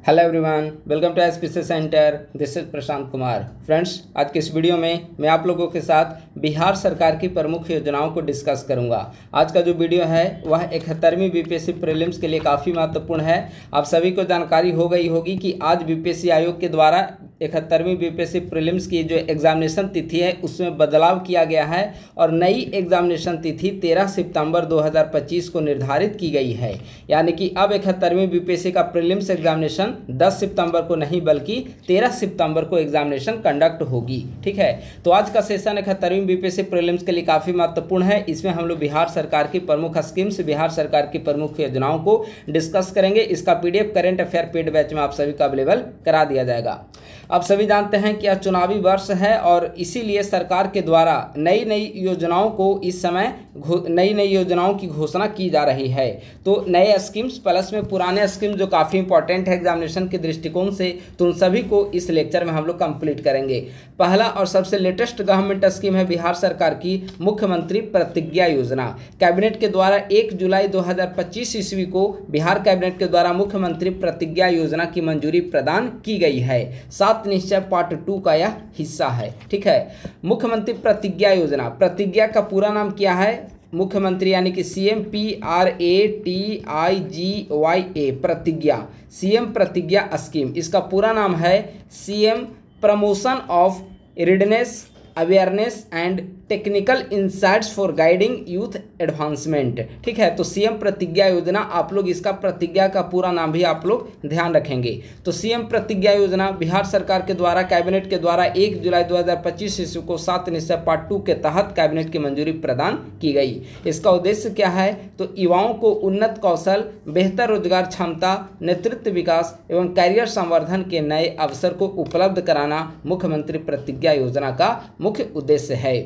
Hello everyone, welcome to SPC centre. This is Prashant Kumar. Friends, आज के इस वीडियो में मैं आप लोगों के साथ बिहार सरकार की प्रमुख योजनाओं को डिस्कस करूंगा। आज का जो वीडियो है वह 71वीं बीपीएससी प्रीलिम्स के लिए काफ़ी महत्वपूर्ण है। आप सभी को जानकारी हो गई होगी कि आज बीपीएससी आयोग के द्वारा 71वीं बीपीएससी प्रीलिम्स की जो एग्जामिनेशन तिथि है उसमें बदलाव किया गया है और नई एग्जामिनेशन तिथि 13 सितंबर 2025 को निर्धारित की गई है। यानी कि अब 71वीं बीपीएससी का प्रीलिम्स एग्जामिनेशन 10 सितंबर को नहीं बल्कि 13 सितंबर को एग्जामिनेशन कंडक्ट होगी। ठीक है, तो आज का सेशन 71वीं बीपीएससी प्रीलिम्स के लिए काफ़ी महत्वपूर्ण है। इसमें हम लोग बिहार सरकार की प्रमुख स्कीम्स, बिहार सरकार की प्रमुख योजनाओं को डिस्कस करेंगे। इसका PDF current affair paid batch में आप सभी को अवेलेबल करा दिया जाएगा। आप सभी जानते हैं कि यह चुनावी वर्ष है और इसीलिए सरकार के द्वारा नई नई योजनाओं को इस समय नई नई योजनाओं की घोषणा की जा रही है। तो नए स्कीम्स प्लस में पुराने स्कीम जो काफ़ी इंपॉर्टेंट है एग्जामिनेशन के दृष्टिकोण से, तो उन सभी को इस लेक्चर में हम लोग कंप्लीट करेंगे। पहला और सबसे लेटेस्ट गवर्नमेंट स्कीम है बिहार सरकार की मुख्यमंत्री प्रतिज्ञा योजना। कैबिनेट के द्वारा 1 जुलाई 2025 ईस्वी को बिहार कैबिनेट के द्वारा मुख्यमंत्री प्रतिज्ञा योजना की मंजूरी प्रदान की गई है। 7 निश्चय पार्ट 2 का यह हिस्सा है। ठीक है, मुख्यमंत्री प्रतिज्ञा योजना, प्रतिज्ञा का पूरा नाम क्या है? मुख्यमंत्री यानी कि CM PRATIGYA Pratigya, CM Pratigya scheme. इसका पूरा नाम है CM promotion of readiness awareness and technical insights for guiding youth advancement. ठीक है, तो CM प्रतिज्ञा योजना, आप लोग इसका प्रतिज्ञा का पूरा नाम भी आप लोग ध्यान रखेंगे। तो CM प्रतिज्ञा योजना बिहार सरकार के द्वारा कैबिनेट के द्वारा 1 जुलाई 2025 ईस्वी को 7 निश्चय पार्ट 2 के तहत कैबिनेट की मंजूरी प्रदान की गई। इसका उद्देश्य क्या है? तो युवाओं को उन्नत कौशल, बेहतर रोजगार क्षमता, नेतृत्व विकास एवं कैरियर संवर्धन के नए अवसर को उपलब्ध कराना मुख्यमंत्री प्रतिज्ञा योजना का मुख्य उद्देश्य है।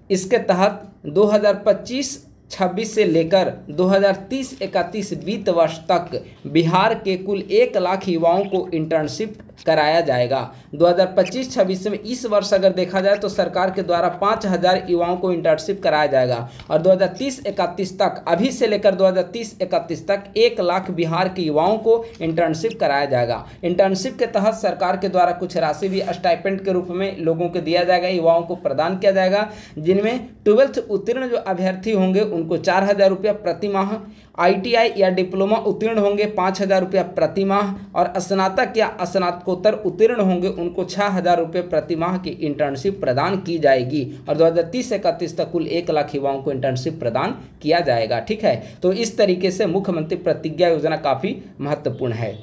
इसके तहत 2025-26 से लेकर 2030-31 वित्त वर्ष तक बिहार के कुल 1 लाख युवाओं को इंटर्नशिप कराया जाएगा। 2025-26 में इस वर्ष अगर देखा जाए तो सरकार के द्वारा 5000 युवाओं को इंटर्नशिप कराया जाएगा और 2030-31 तक, अभी से लेकर 2030-31 तक 1 लाख बिहार के युवाओं को इंटर्नशिप कराया जाएगा। इंटर्नशिप के तहत सरकार के द्वारा कुछ राशि भी स्टाइपेंड के रूप में लोगों को दिया जाएगा, युवाओं को प्रदान किया जाएगा। जिनमें 12th उत्तीर्ण जो अभ्यर्थी होंगे उनको 4000 रुपया प्रति माह, ITI या डिप्लोमा उत्तीर्ण होंगे 5000 रुपया प्रति माह और स्नातक या स्नातकोत्तर उत्तीर्ण होंगे उनको 6000 रुपये प्रति माह की इंटर्नशिप प्रदान की जाएगी और 2030-31 तक कुल 1 लाख युवाओं को इंटर्नशिप प्रदान किया जाएगा। ठीक है, तो इस तरीके से मुख्यमंत्री प्रतिज्ञा योजना काफ़ी महत्वपूर्ण है।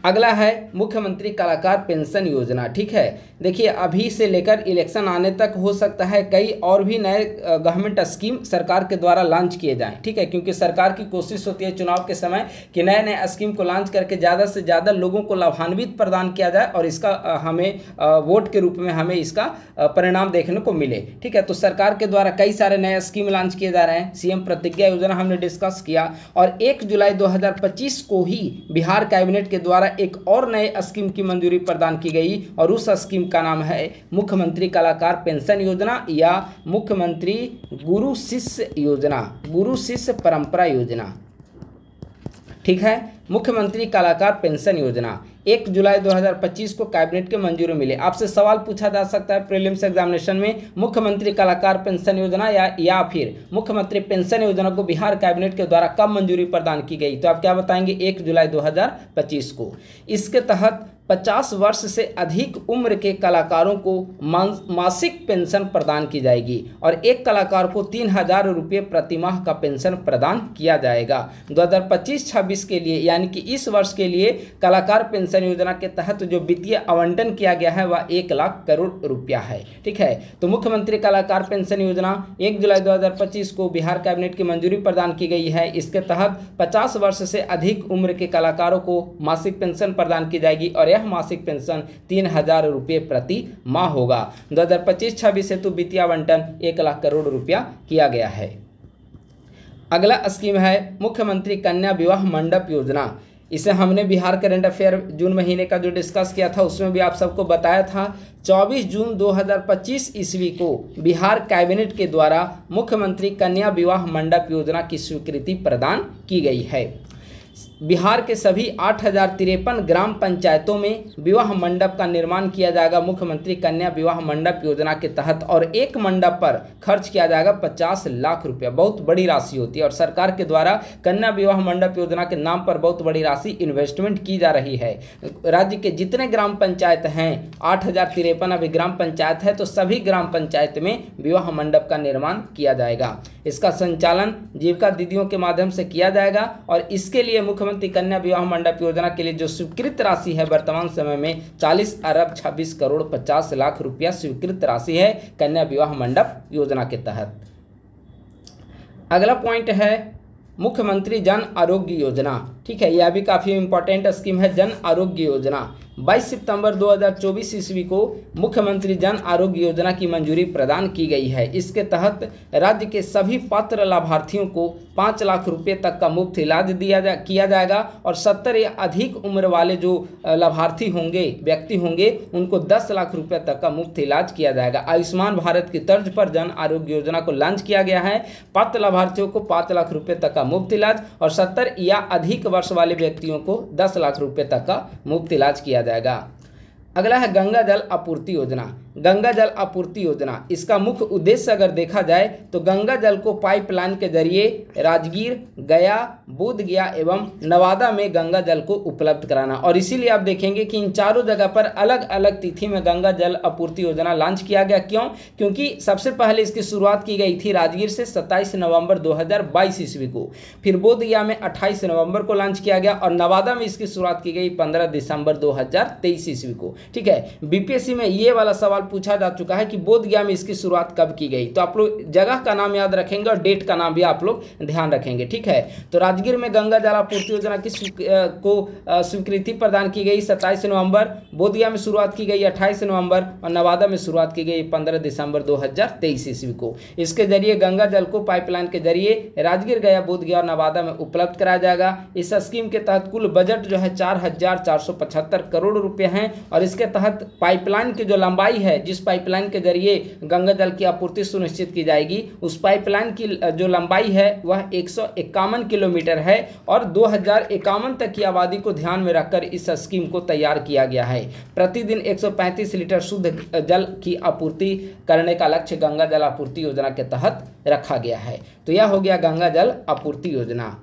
अगला है मुख्यमंत्री कलाकार पेंशन योजना। ठीक है, देखिए अभी से लेकर इलेक्शन आने तक हो सकता है कई और भी नए गवर्नमेंट स्कीम सरकार के द्वारा लॉन्च किए जाएं। ठीक है, क्योंकि सरकार की कोशिश होती है चुनाव के समय कि नए नए स्कीम को लॉन्च करके ज़्यादा से ज़्यादा लोगों को लाभान्वित प्रदान किया जाए और इसका हमें वोट के रूप में हमें इसका परिणाम देखने को मिले। ठीक है, तो सरकार के द्वारा कई सारे नए स्कीम लॉन्च किए जा रहे हैं। CM प्रतिज्ञा योजना हमने डिस्कस किया और 1 जुलाई 2025 को ही बिहार कैबिनेट के द्वारा एक और नए स्कीम की मंजूरी प्रदान की गई और उस स्कीम का नाम है मुख्यमंत्री कलाकार पेंशन योजना या मुख्यमंत्री गुरु शिष्य योजना, गुरु शिष्य परंपरा योजना। ठीक है, मुख्यमंत्री कलाकार पेंशन योजना 1 जुलाई 2025 को कैबिनेट के मंजूरी मिले। आपसे सवाल पूछा जा सकता है प्रीलिम्स एग्जामिनेशन में, मुख्यमंत्री कलाकार पेंशन योजना या फिर मुख्यमंत्री पेंशन योजना को बिहार कैबिनेट के द्वारा कब मंजूरी प्रदान की गई? तो आप क्या बताएंगे? 1 जुलाई 2025 को। इसके तहत 50 वर्ष से अधिक उम्र के कलाकारों को मासिक पेंशन प्रदान की जाएगी और एक कलाकार को 3000 रुपये प्रति माह का पेंशन प्रदान किया जाएगा। 2025-26 के लिए यानी कि इस वर्ष के लिए कलाकार पेंशन योजना के तहत जो वित्तीय आवंटन किया गया है वह 1 लाख करोड़ रुपया है। ठीक है, तो मुख्यमंत्री कलाकार पेंशन योजना 1 जुलाई 2025 को बिहार कैबिनेट की मंजूरी प्रदान की गई है। इसके तहत 50 वर्ष से अधिक उम्र के कलाकारों को मासिक पेंशन प्रदान की जाएगी और यह मासिक पेंशन 3000 रुपये प्रति माह होगा। 2025-26 हेतु वित्तीय आवंटन 1 लाख करोड़ रुपया किया गया है। अगला स्कीम है मुख्यमंत्री कन्या विवाह मंडप योजना। इसे हमने बिहार करंट अफेयर जून महीने का जो डिस्कस किया था उसमें भी आप सबको बताया था। 24 जून 2025 ईस्वी को बिहार कैबिनेट के द्वारा मुख्यमंत्री कन्या विवाह मंडप योजना की स्वीकृति प्रदान की गई है। बिहार के सभी 8053 ग्राम पंचायतों में विवाह मंडप का निर्माण किया जाएगा मुख्यमंत्री कन्या विवाह मंडप योजना के तहत, और एक मंडप पर खर्च किया जाएगा 50 लाख रुपया। बहुत बड़ी राशि होती है और सरकार के द्वारा कन्या विवाह मंडप योजना के नाम पर बहुत बड़ी राशि इन्वेस्टमेंट की जा रही है। राज्य के जितने ग्राम पंचायत हैं, 8053 अभी ग्राम पंचायत है, तो सभी ग्राम पंचायत में विवाह मंडप का निर्माण किया जाएगा। इसका संचालन जीविका दीदियों के माध्यम से किया जाएगा और इसके लिए मुख्यमंत्री कन्या विवाह मंडप योजना के लिए जो स्वीकृत राशि है वर्तमान समय में 40 अरब 26 करोड़ 50 लाख रुपया स्वीकृत राशि है कन्या विवाह मंडप योजना के तहत। अगला पॉइंट है मुख्यमंत्री जन आरोग्य योजना। ठीक है, यह भी काफ़ी इंपॉर्टेंट स्कीम है जन आरोग्य योजना। 22 सितंबर 2024 ईस्वी को मुख्यमंत्री जन आरोग्य योजना की मंजूरी प्रदान की गई है। इसके तहत राज्य के सभी पात्र लाभार्थियों को 5 लाख रुपए तक का मुफ्त इलाज किया जाएगा और 70 या अधिक उम्र वाले जो लाभार्थी होंगे, व्यक्ति होंगे, उनको 10 लाख रुपए तक का मुफ्त इलाज किया जाएगा। आयुष्मान भारत की तर्ज पर जन आरोग्य योजना को लॉन्च किया गया है। पात्र लाभार्थियों को 5 लाख रुपए तक का मुफ्त इलाज और 70 या अधिक वर्ष वाले व्यक्तियों को 10 लाख रुपए तक का मुफ्त इलाज किया जाएगा। अगला है गंगा जल आपूर्ति योजना। गंगा जल आपूर्ति योजना, इसका मुख्य उद्देश्य अगर देखा जाए तो गंगा जल को पाइपलाइन के जरिए राजगीर, गया, बोधगया एवं नवादा में गंगा जल को उपलब्ध कराना, और इसीलिए आप देखेंगे कि इन चारों जगह पर अलग अलग तिथि में गंगा जल आपूर्ति योजना लॉन्च किया गया। क्यों? क्योंकि सबसे पहले इसकी शुरुआत की गई थी राजगीर से 27 नवंबर 2022 ईस्वी को, फिर बोधगया में 28 नवंबर को लॉन्च किया गया और नवादा में इसकी शुरुआत की गई 15 दिसंबर 2023 ईस्वी को। ठीक है, बीपीएससी में ये वाला सवाल पूछा जा चुका है कि बोधगया में इसकी शुरुआत कब की गई, तो आप लोग जगह का नाम याद रखेंगे और डेट का नाम भी आप लोग ध्यान रखेंगे। ठीक है, तो राजगीर में गंगा जल आपूर्ति योजना की स्वीकृति प्रदान की गई 27 नवंबर, बोधगया में शुरुआत की गई 28 नवंबर और नवादा में शुरुआत की गई 15 दिसंबर 2023 ईस्वी को। इसके जरिए गंगा जल को पाइपलाइन के जरिए राजगीर, गया, बोधगया और नवादा में उपलब्ध कराया जाएगा। इस स्कीम के तहत कुल बजट जो है 4,475 करोड़ रुपए हैं और इसके तहत पाइपलाइन की जो लंबाई है, जिस पाइपलाइन के जरिए गंगा जल की आपूर्ति सुनिश्चित की जाएगी, उस पाइपलाइन की जो लंबाई है वह 151 किलोमीटर है और 2051 तक की आबादी को ध्यान में रखकर इस स्कीम को तैयार किया गया है। प्रतिदिन 135 लीटर शुद्ध जल की आपूर्ति करने का लक्ष्य गंगा जल आपूर्ति योजना के तहत रखा गया है। तो यह हो गया गंगा जल आपूर्ति योजना।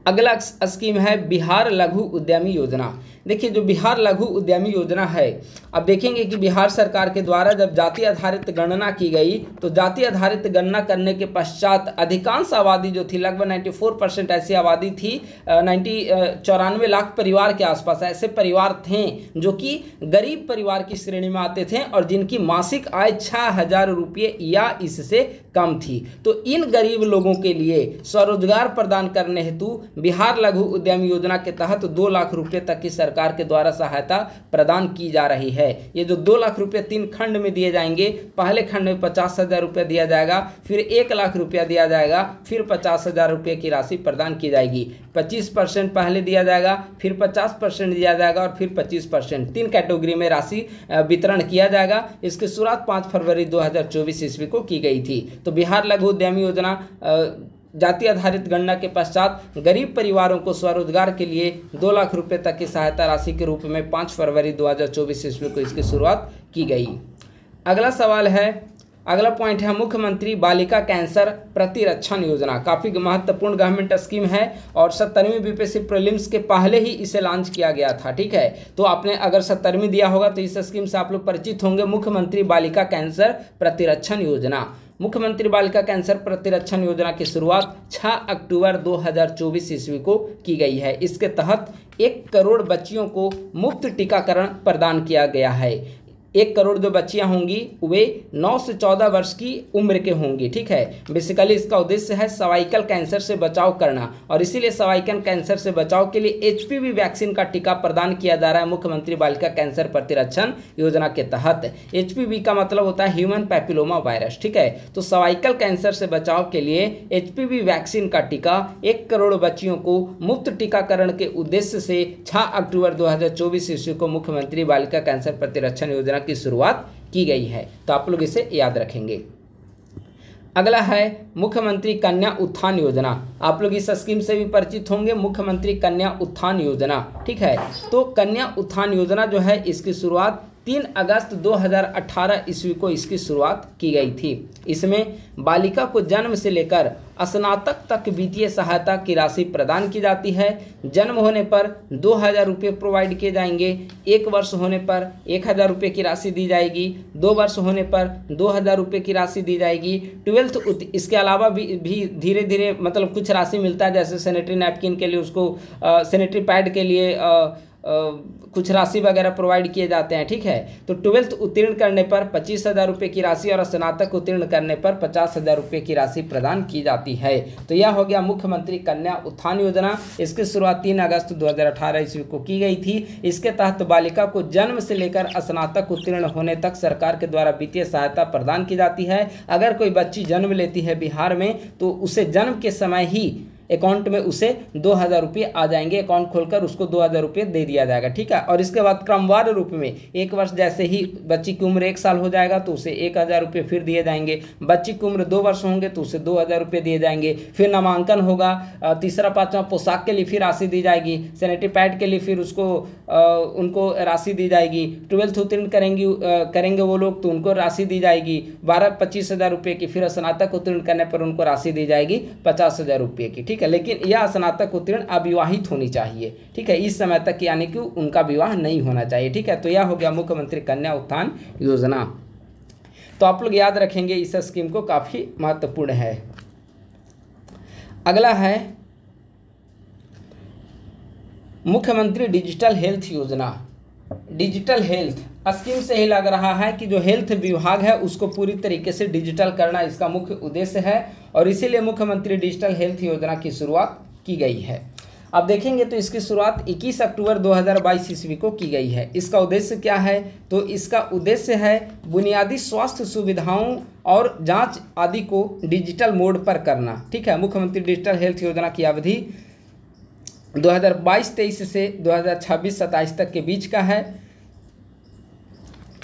अगला स्कीम है बिहार लघु उद्यमी योजना। देखिए, जो बिहार लघु उद्यमी योजना है, अब देखेंगे कि बिहार सरकार के द्वारा जब जाति आधारित गणना की गई तो जाति आधारित गणना करने के पश्चात अधिकांश आबादी जो थी, लगभग 94% ऐसी आबादी थी, 94 लाख परिवार के आसपास ऐसे परिवार थे जो कि गरीब परिवार की श्रेणी में आते थे और जिनकी मासिक आय 6,000 रुपये या इससे कम थी। तो इन गरीब लोगों के लिए स्वरोजगार प्रदान करने हेतु बिहार लघु उद्यमी योजना के तहत 2 लाख रुपये तक की सरकार के द्वारा सहायता प्रदान की जा रही है। ये जो 2 लाख रुपये 3 खंड में दिए जाएंगे, पहले खंड में 50,000 रुपये दिया जाएगा, फिर 1 लाख रुपया दिया जाएगा, फिर 50,000 रुपये की राशि प्रदान की जाएगी। 25% पहले दिया जाएगा, फिर 50% दिया जाएगा और फिर 25%, 3 कैटेगरी में राशि वितरण किया जाएगा। इसकी शुरुआत 5 फरवरी 2024 ईस्वी को की गई थी। तो बिहार लघु उद्यमी योजना जाति आधारित गणना के पश्चात गरीब परिवारों को स्वरोजगार के लिए 2 लाख रुपए तक की सहायता राशि के रूप में 5 फरवरी 2024 ईस्वी को इसकी शुरुआत की गई। अगला पॉइंट है मुख्यमंत्री बालिका कैंसर प्रतिरक्षण योजना। काफ़ी महत्वपूर्ण गवर्नमेंट स्कीम है और 70वीं बीपीएससी प्रीलिम्स के पहले ही इसे लॉन्च किया गया था। ठीक है, तो आपने अगर 70वीं दिया होगा तो इस स्कीम से आप लोग परिचित होंगे। मुख्यमंत्री बालिका कैंसर प्रतिरक्षण योजना। मुख्यमंत्री बालिका कैंसर प्रतिरक्षण योजना की शुरुआत 6 अक्टूबर 2024 ईस्वी को की गई है। इसके तहत 1 करोड़ बच्चियों को मुफ्त टीकाकरण प्रदान किया गया है। 1 करोड़ जो बच्चियां होंगी वे 9 से 14 वर्ष की उम्र के होंगी। ठीक है, बेसिकली इसका उद्देश्य है सर्वाइकल कैंसर से बचाव करना और इसीलिए सर्वाइकल कैंसर से बचाव के लिए HPV वैक्सीन का टीका प्रदान किया जा रहा है मुख्यमंत्री बालिका कैंसर प्रतिरक्षण योजना के तहत। HPV का मतलब होता है ह्यूमन पैपिलोमा वायरस। ठीक है, तो सर्वाइकल कैंसर से बचाव के लिए HPV वैक्सीन का टीका 1 करोड़ बच्चियों को मुफ्त टीकाकरण के उद्देश्य से 6 अक्टूबर 2024 ईस्वी को मुख्यमंत्री बालिका कैंसर प्रतिरक्षण योजना की शुरुआत की गई है। तो आप लोग इसे याद रखेंगे। अगला है मुख्यमंत्री कन्या उत्थान योजना। आप लोग इस स्कीम से भी परिचित होंगे, मुख्यमंत्री कन्या उत्थान योजना। ठीक है, तो कन्या उत्थान योजना जो है इसकी शुरुआत 3 अगस्त 2018 ईस्वी को इसकी शुरुआत की गई थी। इसमें बालिका को जन्म से लेकर स्नातक तक वित्तीय सहायता की राशि प्रदान की जाती है। जन्म होने पर 2000 रुपये प्रोवाइड किए जाएंगे, 1 वर्ष होने पर 1000 रुपये की राशि दी जाएगी, 2 वर्ष होने पर 2000 रुपये की राशि दी जाएगी। 12th इसके अलावा भी धीरे धीरे मतलब कुछ राशि मिलता है, जैसे सैनिटरी नैपकिन के लिए उसको सैनिटरी पैड के लिए कुछ राशि वगैरह प्रोवाइड किए जाते हैं। ठीक है, तो 12th उत्तीर्ण करने पर 25,000 रुपये की राशि और स्नातक उत्तीर्ण करने पर 50,000 रुपये की राशि प्रदान की जाती है। तो यह हो गया मुख्यमंत्री कन्या उत्थान योजना। इसकी शुरुआत 3 अगस्त 2018 ईस्वी को की गई थी। इसके तहत बालिका को जन्म से लेकर स्नातक उत्तीर्ण होने तक सरकार के द्वारा वित्तीय सहायता प्रदान की जाती है। अगर कोई बच्ची जन्म लेती है बिहार में तो उसे जन्म के समय ही अकाउंट में उसे 2000 रुपये आ जाएंगे, अकाउंट खोलकर उसको 2000 रुपये दे दिया जाएगा। ठीक है, और इसके बाद क्रमवार रूप में 1 वर्ष जैसे ही बच्ची की उम्र 1 साल हो जाएगा तो उसे 1000 रुपये फिर दिए जाएंगे। बच्ची की उम्र 2 वर्ष होंगे तो उसे 2000 रुपये दिए जाएंगे। फिर नामांकन होगा, तीसरा पाँचवा पोशाक के लिए फिर राशि दी जाएगी, सैनिटरी पैड के लिए फिर उसको उनको राशि दी जाएगी। 12th उत्तीर्ण करेंगे वो लोग तो उनको राशि दी जाएगी 12-25,000 रुपये की। फिर स्नातक उत्तीर्ण करने पर उनको राशि दी जाएगी 50,000 रुपये की। ठीक है, लेकिन यह स्नातक उत्तीर्ण अविवाहित होनी चाहिए। ठीक है, इस समय तक यानी कि उनका विवाह नहीं होना चाहिए। ठीक है, तो यह हो गया मुख्यमंत्री कन्या उत्थान योजना। तो आप लोग याद रखेंगे, इस स्कीम को काफ़ी महत्वपूर्ण है। अगला है मुख्यमंत्री डिजिटल हेल्थ योजना। डिजिटल हेल्थ स्कीम से ही लग रहा है कि जो हेल्थ विभाग है उसको पूरी तरीके से डिजिटल करना इसका मुख्य उद्देश्य है और इसीलिए मुख्यमंत्री डिजिटल हेल्थ योजना की शुरुआत की गई है। अब देखेंगे तो इसकी शुरुआत 21 अक्टूबर 2022 ईस्वी को की गई है। इसका उद्देश्य क्या है? तो इसका उद्देश्य है बुनियादी स्वास्थ्य सुविधाओं और जांच आदि को डिजिटल मोड पर करना। ठीक है, मुख्यमंत्री डिजिटल हेल्थ योजना की अवधि 2022-23 से 2026-27 तक के बीच का है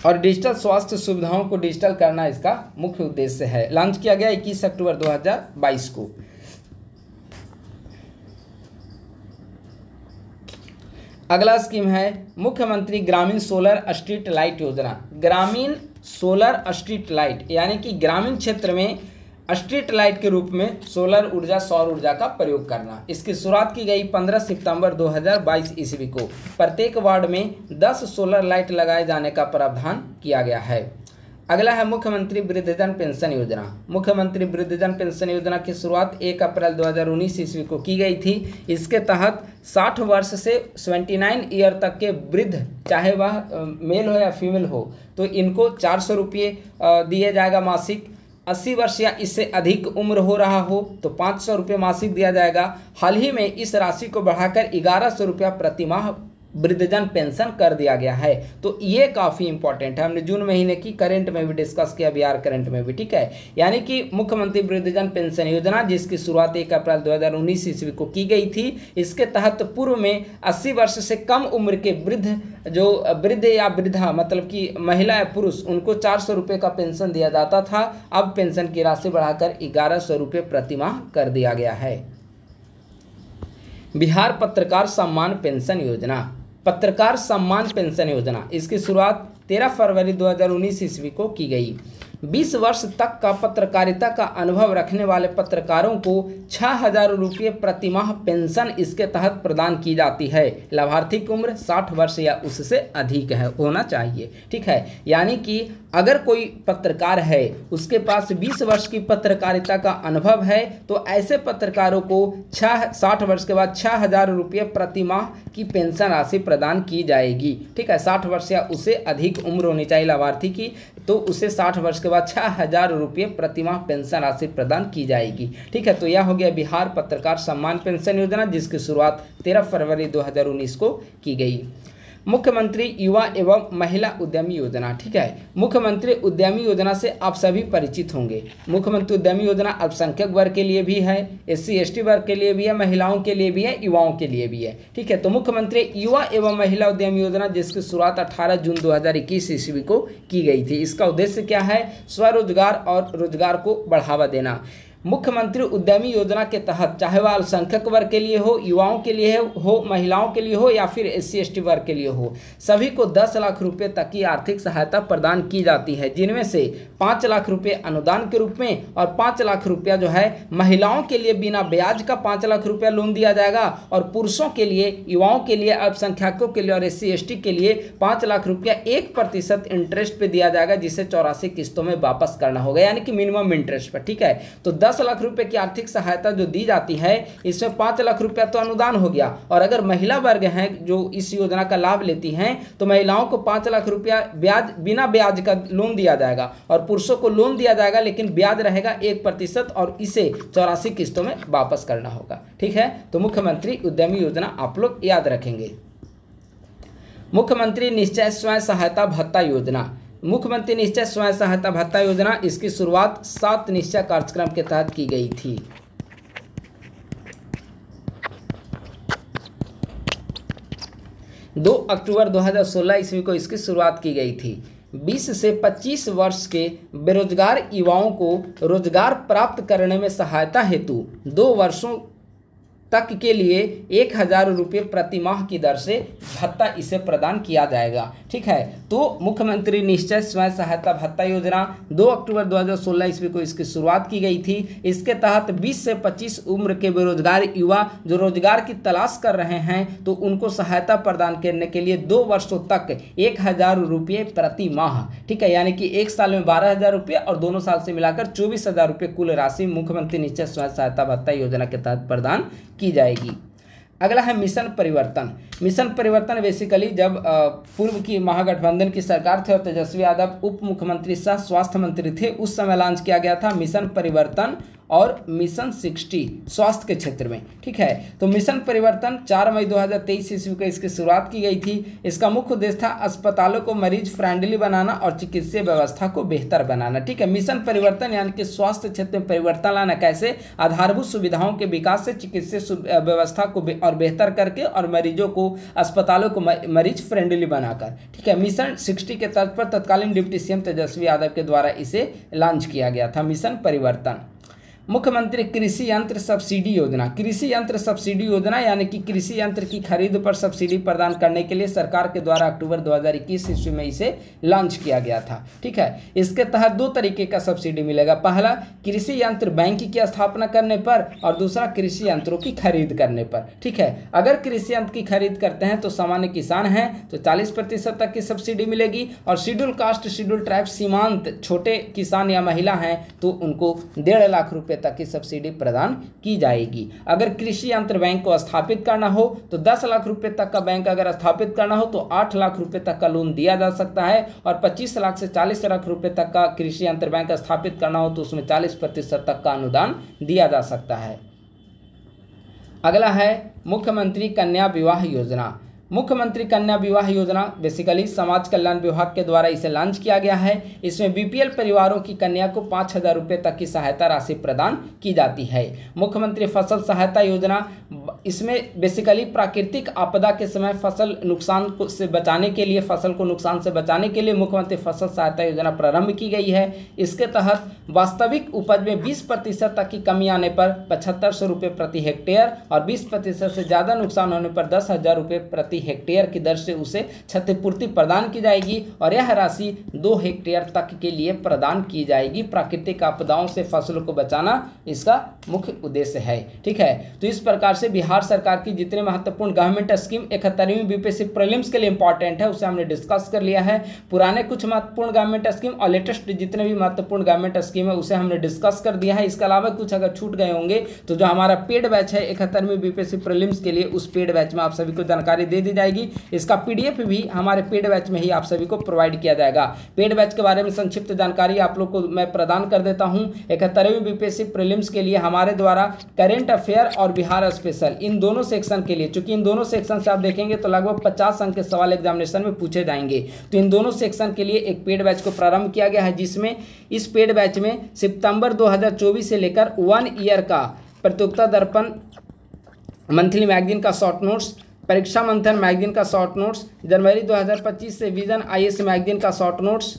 और डिजिटल स्वास्थ्य सुविधाओं को डिजिटल करना इसका मुख्य उद्देश्य है। लॉन्च किया गया 21 अक्टूबर 2022 को। अगला स्कीम है मुख्यमंत्री ग्रामीण सोलर स्ट्रीट लाइट योजना। ग्रामीण सोलर स्ट्रीट लाइट यानी कि ग्रामीण क्षेत्र में स्ट्रीट लाइट के रूप में सोलर ऊर्जा सौर ऊर्जा का प्रयोग करना। इसकी शुरुआत की गई 15 सितंबर 2022 ईस्वी को। प्रत्येक वार्ड में 10 सोलर लाइट लगाए जाने का प्रावधान किया गया है। अगला है मुख्यमंत्री वृद्धजन पेंशन योजना। मुख्यमंत्री वृद्धजन पेंशन योजना की शुरुआत 1 अप्रैल 2019 ईस्वी को की गई थी। इसके तहत 60 वर्ष से 79 ईयर तक के वृद्ध, चाहे वह मेल हो या फीमेल हो, तो इनको 400 रुपये दिए जाएगा मासिक। 80 वर्ष या इससे अधिक उम्र हो रहा हो तो 500 रुपये मासिक दिया जाएगा। हाल ही में इस राशि को बढ़ाकर 1100 रुपया प्रतिमाह वृद्धजन पेंशन कर दिया गया है। तो ये काफ़ी इंपॉर्टेंट है, हमने जून महीने की करंट में भी डिस्कस किया, बिहार करंट में भी। ठीक है, यानी कि मुख्यमंत्री वृद्धजन पेंशन योजना जिसकी शुरुआत 1 अप्रैल 2019 ईस्वी को की गई थी। इसके तहत पूर्व में 80 वर्ष से कम उम्र के वृद्ध या वृद्धा मतलब कि महिला या पुरुष, उनको 400 रुपये का पेंशन दिया जाता था। अब पेंशन की राशि बढ़ाकर 1100 रुपये प्रतिमाह कर दिया गया है। बिहार पत्रकार सम्मान पेंशन योजना। पत्रकार सम्मान पेंशन योजना, इसकी शुरुआत 13 फरवरी 2019 ईस्वी को की गई। 20 वर्ष तक का पत्रकारिता का अनुभव रखने वाले पत्रकारों को 6000 रुपये प्रतिमाह पेंशन इसके तहत प्रदान की जाती है। लाभार्थी की उम्र 60 वर्ष या उससे अधिक होना चाहिए। ठीक है, यानी कि अगर कोई पत्रकार है उसके पास 20 वर्ष की पत्रकारिता का अनुभव है तो ऐसे पत्रकारों को 60 वर्ष के बाद 6000 रुपये प्रतिमाह की पेंशन राशि प्रदान की जाएगी। ठीक है, 60 वर्ष या उससे अधिक उम्र होनी चाहिए लाभार्थी की, तो उसे 60 वर्ष के बाद 6000 रुपये प्रतिमाह पेंशन राशि प्रदान की जाएगी। ठीक है, तो यह हो गया बिहार पत्रकार सम्मान पेंशन योजना जिसकी शुरुआत 13 फरवरी 2019 को की गई। मुख्यमंत्री युवा एवं महिला उद्यमी योजना, ठीक है। मुख्यमंत्री उद्यमी योजना से आप सभी परिचित होंगे। मुख्यमंत्री उद्यमी योजना अल्पसंख्यक वर्ग के लिए भी है, SC ST वर्ग के लिए भी है, महिलाओं के लिए भी है, युवाओं के लिए भी है, ठीक है। तो मुख्यमंत्री युवा एवं महिला उद्यमी योजना जिसकी शुरुआत 18 जून 2021 ईस्वी को की गई थी। इसका उद्देश्य क्या है? स्वरोजगार और रोजगार को बढ़ावा देना। मुख्यमंत्री उद्यमी योजना के तहत चाहे वह अल्पसंख्यक वर्ग के लिए हो, युवाओं के लिए हो, महिलाओं के लिए हो या फिर SC ST वर्ग के लिए हो, सभी को 10 लाख रुपए तक की आर्थिक सहायता प्रदान की जाती है, जिनमें से 5 लाख रुपए अनुदान के रूप में और 5 लाख रुपया जो है महिलाओं के लिए बिना ब्याज का 5 लाख रुपया लोन दिया जाएगा और पुरुषों के लिए, युवाओं के लिए, अल्पसंख्यकों के लिए और SC ST के लिए 5 लाख रुपया 1% इंटरेस्ट पे दिया जाएगा, जिसे 84 किस्तों में वापस करना होगा, यानी कि मिनिमम इंटरेस्ट पर, ठीक है। तो 10 लाख रुपए की आर्थिक सहायता जो दी जाती है, इसमें 5 लाख रुपया तो अनुदान हो गया, और अगर महिला वर्ग हैं जो इस योजना का लाभ लेती हैं तो महिलाओं को 5 लाख रुपया ब्याज, बिना ब्याज का लोन दिया जाएगा और पुरुषों को लोन दिया जाएगा लेकिन ब्याज रहेगा 1% और इसे 84 किस्तों में वापस करना होगा, ठीक है। तो मुख्यमंत्री उद्यमी योजना आप लोग याद रखेंगे। मुख्यमंत्री निश्चय स्वयं सहायता भत्ता योजना, मुख्यमंत्री निश्चय स्वयं सहायता भत्ता योजना, इसकी शुरुआत 7 निश्चय कार्यक्रम के तहत की गई थी। दो अक्टूबर 2016 ईस्वी को इसकी शुरुआत की गई थी। 20 से 25 वर्ष के बेरोजगार युवाओं को रोजगार प्राप्त करने में सहायता हेतु 2 वर्षों तक के लिए 1000 रुपये प्रति माह की दर से भत्ता इसे प्रदान किया जाएगा, ठीक है। तो मुख्यमंत्री निश्चय स्वयं सहायता भत्ता योजना 2 अक्टूबर 2016 ईस्वी को इसकी शुरुआत की गई थी। इसके तहत 20 से 25 उम्र के बेरोजगार युवा जो रोजगार की तलाश कर रहे हैं तो उनको सहायता प्रदान करने के लिए 2 वर्षों तक 1000 रुपये प्रति माह, ठीक है, यानी कि 1 साल में 12,000 रुपये और दोनों साल से मिलाकर 24,000 रुपये कुल राशि मुख्यमंत्री निश्चय स्वयं सहायता भत्ता योजना के तहत प्रदान की जाएगी। अगला है मिशन परिवर्तन। मिशन परिवर्तन बेसिकली जब पूर्व की महागठबंधन की सरकार थी और तेजस्वी यादव उप मुख्यमंत्री सह स्वास्थ्य मंत्री थे, उस समय लॉन्च किया गया था मिशन परिवर्तन और मिशन 60 स्वास्थ्य के क्षेत्र में, ठीक है। तो मिशन परिवर्तन 4 मई 2023 ईस्वी को इसकी शुरुआत की गई थी। इसका मुख्य उद्देश्य था अस्पतालों को मरीज फ्रेंडली बनाना और चिकित्सीय व्यवस्था को बेहतर बनाना, ठीक है। मिशन परिवर्तन यानी कि स्वास्थ्य क्षेत्र में परिवर्तन लाना, कैसे? आधारभूत सुविधाओं के विकास से चिकित्सीय व्यवस्था को और बेहतर करके और मरीजों को, अस्पतालों को मरीज फ्रेंडली बनाकर, ठीक है। मिशन 60 के तर्ज पर तत्कालीन डिप्टी CM तेजस्वी यादव के द्वारा इसे लॉन्च किया गया था, मिशन परिवर्तन। मुख्यमंत्री कृषि यंत्र सब्सिडी योजना, कृषि यंत्र सब्सिडी योजना यानी कि कृषि यंत्र की खरीद पर सब्सिडी प्रदान करने के लिए सरकार के द्वारा अक्टूबर 2021 ईस्वी में इसे लॉन्च किया गया था, ठीक है। इसके तहत 2 तरीके का सब्सिडी मिलेगा। पहला, कृषि यंत्र बैंक की स्थापना करने पर और दूसरा कृषि यंत्रों की खरीद करने पर, ठीक है। अगर कृषि यंत्र की खरीद करते हैं तो सामान्य किसान हैं तो 40% तक की सब्सिडी मिलेगी और शेड्यूल कास्ट, शेड्यूल ट्राइब, सीमांत छोटे किसान या महिला हैं तो उनको 1.5 लाख रुपए तक की सब्सिडी प्रदान की जाएगी। अगर कृषि यंत्र बैंक को स्थापित करना हो तो 10 लाख रुपए तक का बैंक अगर स्थापित करना हो तो 8 लाख रुपए तक का लोन दिया जा सकता है और 25 लाख से 40 लाख रुपए तक का कृषि यंत्र बैंक स्थापित करना हो तो उसमें 40% तक का अनुदान दिया जा सकता है। अगला है मुख्यमंत्री कन्या विवाह योजना। मुख्यमंत्री कन्या विवाह योजना बेसिकली समाज कल्याण विभाग के द्वारा इसे लॉन्च किया गया है। इसमें BPL परिवारों की कन्या को 5,000 रुपये तक की सहायता राशि प्रदान की जाती है। मुख्यमंत्री फसल सहायता योजना, इसमें बेसिकली प्राकृतिक आपदा के समय फसल नुकसान से बचाने के लिए, फसल को नुकसान से बचाने के लिए मुख्यमंत्री फसल सहायता योजना प्रारंभ की गई है। इसके तहत वास्तविक उपज में 20% तक की कमी आने पर 7500 रुपये प्रति हेक्टेयर और 20% से ज़्यादा नुकसान होने पर 10,000 रुपये प्रति हेक्टेयर की दर से उसे क्षतिपूर्ति प्रदान की जाएगी और यह राशि 2 हेक्टेयर तक के लिए प्रदान की जाएगी। प्राकृतिक आपदाओं से फसलों को बचाना इसका मुख्य उद्देश्य है, ठीक है। तो इस प्रकार से बिहार सरकार की जितने महत्वपूर्ण गवर्नमेंट स्कीम 71वीं BPSC प्रीलिम्स के लिए इंपॉर्टेंट है उसे हमने डिस्कस कर लिया है। पुराने कुछ महत्वपूर्ण गवर्नमेंट स्कीम और लेटेस्ट जितने भी महत्वपूर्ण गवर्नमेंट स्कीम है उसे हमने डिस्कस कर दिया है। इसके अलावा कुछ अगर छूट गए होंगे तो जो हमारा पेड बैच है 71वीं BPSC प्रीलिम्स के लिए, उस पेड बैच में आप सभी को जानकारी दे दी जाएगी। इसका PDF भी हमारे पेड बैच में ही आप सभी को प्रोवाइड किया जाएगा। पेड बैच के बारे में संक्षिप्त जानकारी आप लोग को मैं प्रदान कर देता हूं। 71वीं बीपीएससी प्रीलिम्स के लिए हमारे द्वारा करेंट अफेयर और बिहार स्पेशल इन दोनों सेक्शन के लिए, चूंकि इन दोनों सेक्शन से आप देखेंगे तो लगभग 50 अंक के सवाल एग्जामिनेशन में पूछे जाएंगे, तो इन दोनों सेक्शन के लिए एक पेड बैच को प्रारंभ किया गया है, जिसमें इस पेड बैच में सितंबर 2024 से लेकर 1 ईयर का प्रतियोगिता दर्पण मंथली मैगजीन का शॉर्ट नोट्स, परीक्षा मंथन मैगजीन का शॉर्ट नोट्स, जनवरी 2025 से विजन IAS मैगजीन का शॉर्ट नोट्स,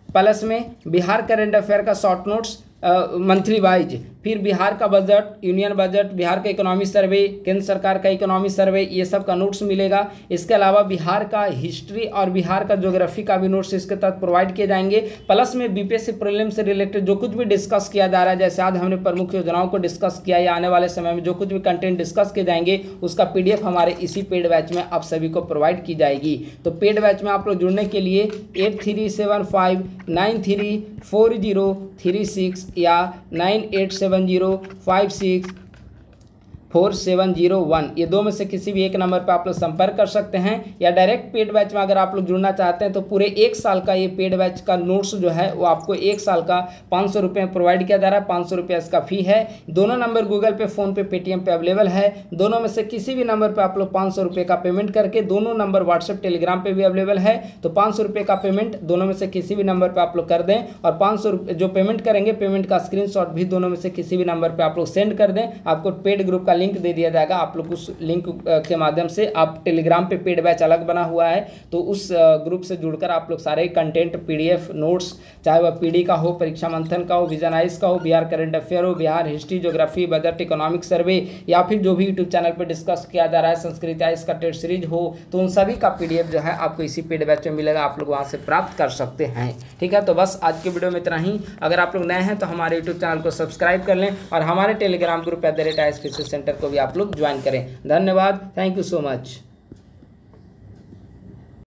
प्लस में बिहार करंट अफेयर का शॉर्ट नोट्स मंथली वाइज, फिर बिहार का बजट, यूनियन बजट, बिहार का इकोनॉमी सर्वे, केंद्र सरकार का इकोनॉमी सर्वे, ये सब का नोट्स मिलेगा। इसके अलावा बिहार का हिस्ट्री और बिहार का ज्योग्राफी का भी नोट्स इसके तहत प्रोवाइड किए जाएंगे। प्लस में बीपीएससी प्रीलिम्स से रिलेटेड जो कुछ भी डिस्कस किया जा रहा है, जैसे आज हमने प्रमुख योजनाओं को डिस्कस किया, या आने वाले समय में जो कुछ भी कंटेंट डिस्कस किए जाएंगे उसका PDF हमारे इसी पेड बैच में आप सभी को प्रोवाइड की जाएगी। तो पेड बैच में आप लोग जुड़ने के लिए 8375934036 या 9870564701 ये दो में से किसी भी एक नंबर पर आप लोग संपर्क कर सकते हैं। या डायरेक्ट पेड बैच में अगर आप लोग जुड़ना चाहते हैं तो पूरे 1 साल का ये पेड बैच का नोट्स जो है वो आपको 1 साल का 500 रुपये में प्रोवाइड किया जा रहा है। 500 रुपये इसका फी है। दोनों नंबर गूगल पे, फोन पे, पेटीएम पे अवेलेबल है। दोनों में से किसी भी नंबर पर आप लोग 500 रुपये का पेमेंट करके, दोनों नंबर व्हाट्सएप टेलीग्राम पे भी अवेलेबल है, तो 500 रुपये का पेमेंट दोनों में से किसी भी नंबर पर आप लोग कर दें। और 500 रुपये जो पेमेंट करेंगे, पेमेंट का स्क्रीनशॉट भी दोनों में से किसी भी नंबर पर आप लोग सेंड कर दें। आपको पेड ग्रुप का लिंक दे दिया जाएगा। आप लोग उस लिंक के माध्यम से, आप टेलीग्राम पे पेड बैच अलग बना हुआ है, तो उस ग्रुप से जुड़कर आप लोग सारे कंटेंट PDF नोट्स, चाहे वह PD का हो, परीक्षा मंथन का हो, विजन IAS का हो, बिहार करंट अफेयर हो, Bihar history, geography, budget, economic survey, या फिर जो भी यूट्यूब चैनल पर डिस्कस किया जा रहा है, संस्कृत IAS का टेस्ट सीरीज हो, तो उन सभी का PDF जो है आपको इसी पेड बैच में मिलेगा। आप लोग वहाँ से प्राप्त कर सकते हैं। ठीक है, तो बस आज की वीडियो में इतना ही। अगर आप लोग नए हैं तो हमारे यूट्यूब चैनल को सब्सक्राइब कर लें और हमारे टेलीग्राम ग्रुप @IAS सेंटर को भी आप लोग ज्वाइन करें। धन्यवाद, थैंक यू सो मच।